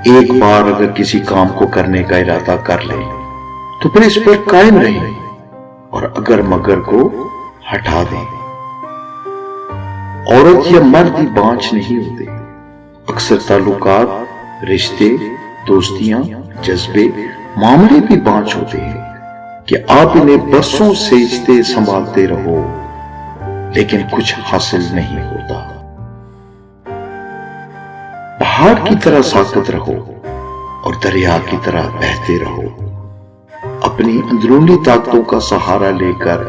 ایک بار اگر کسی کام کو کرنے کا ارادہ کر لیں تو پھر اس پر قائم رہیں اور اگر مگر کو ہٹا دیں۔ عورت یا مرد ہی بانجھ نہیں ہوتے، اکثر تعلقات، رشتے، دوستیاں، جذبے، معاملے بھی بانجھ ہوتے ہیں کہ آپ انہیں برسوں سینچتے سنبھالتے رہو لیکن کچھ حاصل نہیں ہوتا۔ پہاڑ کی طرح ساکت رہو اور دریا کی طرح بہتے رہو، اپنی اندرونی طاقتوں کا سہارا لے کر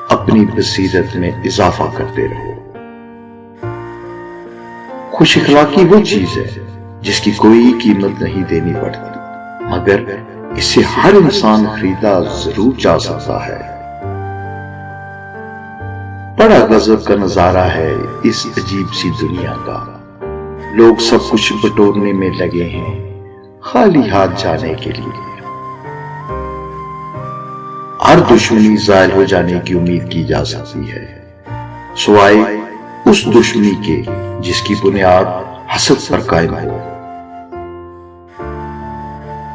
اپنی بصیرت میں اضافہ کرتے رہو۔ خوش اخلاقی وہ چیز ہے جس کی کوئی قیمت نہیں دینی پڑتی، مگر اس سے ہر انسان خریدا ضرور جا سکتا ہے۔ بڑا غضب کا نظارہ ہے اس عجیب سی دنیا کا، لوگ سب کچھ بٹورنے میں لگے ہیں خالی ہاتھ جانے کے لیے۔ ہر دشمنی ظاہر ہو جانے کی امید کی جا سکتی ہے، سوائے اس دشمنی کے جس کی بنیاد حسد پر قائم ہو۔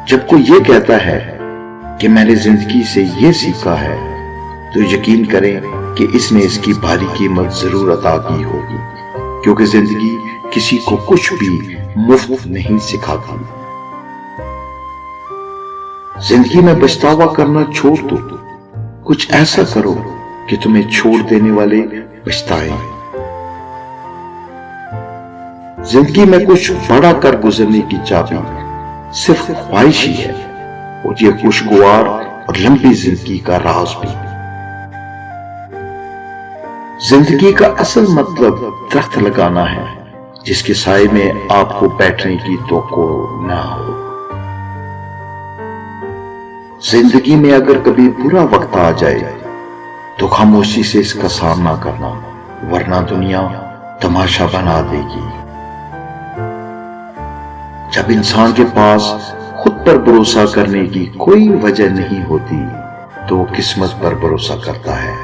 جب کوئی یہ کہتا ہے کہ میں نے زندگی سے یہ سیکھا ہے تو یقین کریں کہ اس نے اس کی بھاری قیمت ضرور ادا کی ہوگی، کیونکہ زندگی کسی کو کچھ بھی مفت نہیں سکھاتی۔ زندگی میں پچھتاوا کرنا چھوڑ دو، کچھ ایسا کرو کہ تمہیں چھوڑ دینے والے پچھتائیں۔ زندگی میں کچھ بڑا کر گزرنے کی چابی صرف خواہش ہی ہے، اور یہ خوشگوار اور لمبی زندگی کا راز بھی۔ زندگی کا اصل مطلب درخت لگانا ہے جس کے سائے میں آپ کو بیٹھنے کی توقع نہ ہو۔ زندگی میں اگر کبھی برا وقت آ جائے تو خاموشی سے اس کا سامنا کرنا، ورنہ دنیا تماشا بنا دے گی۔ جب انسان کے پاس خود پر بھروسہ کرنے کی کوئی وجہ نہیں ہوتی تو وہ قسمت پر بھروسہ کرتا ہے۔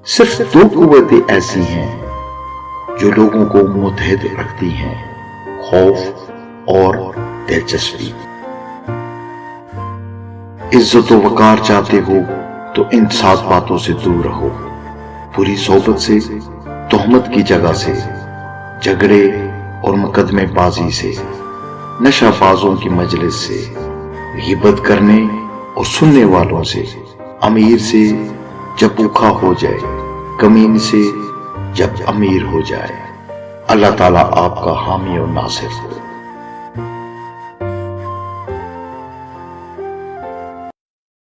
صرف دو قوتیں ایسی ہیں جو لوگوں کو متحد رکھتی ہیں، خوف اور دلچسپی۔ عزت و وقار چاہتے ہو تو ان 7 باتوں سے دور رہو: بری صحبت سے، تہمت کی جگہ سے، جھگڑے اور مقدمے بازی سے، نشہ بازوں کی مجلس سے، غیبت کرنے اور سننے والوں سے، امیر سے جب بھوکا ہو جائے، کمین سے جب امیر ہو جائے۔ اللہ تعالیٰ آپ کا حامی و ناصر ہو۔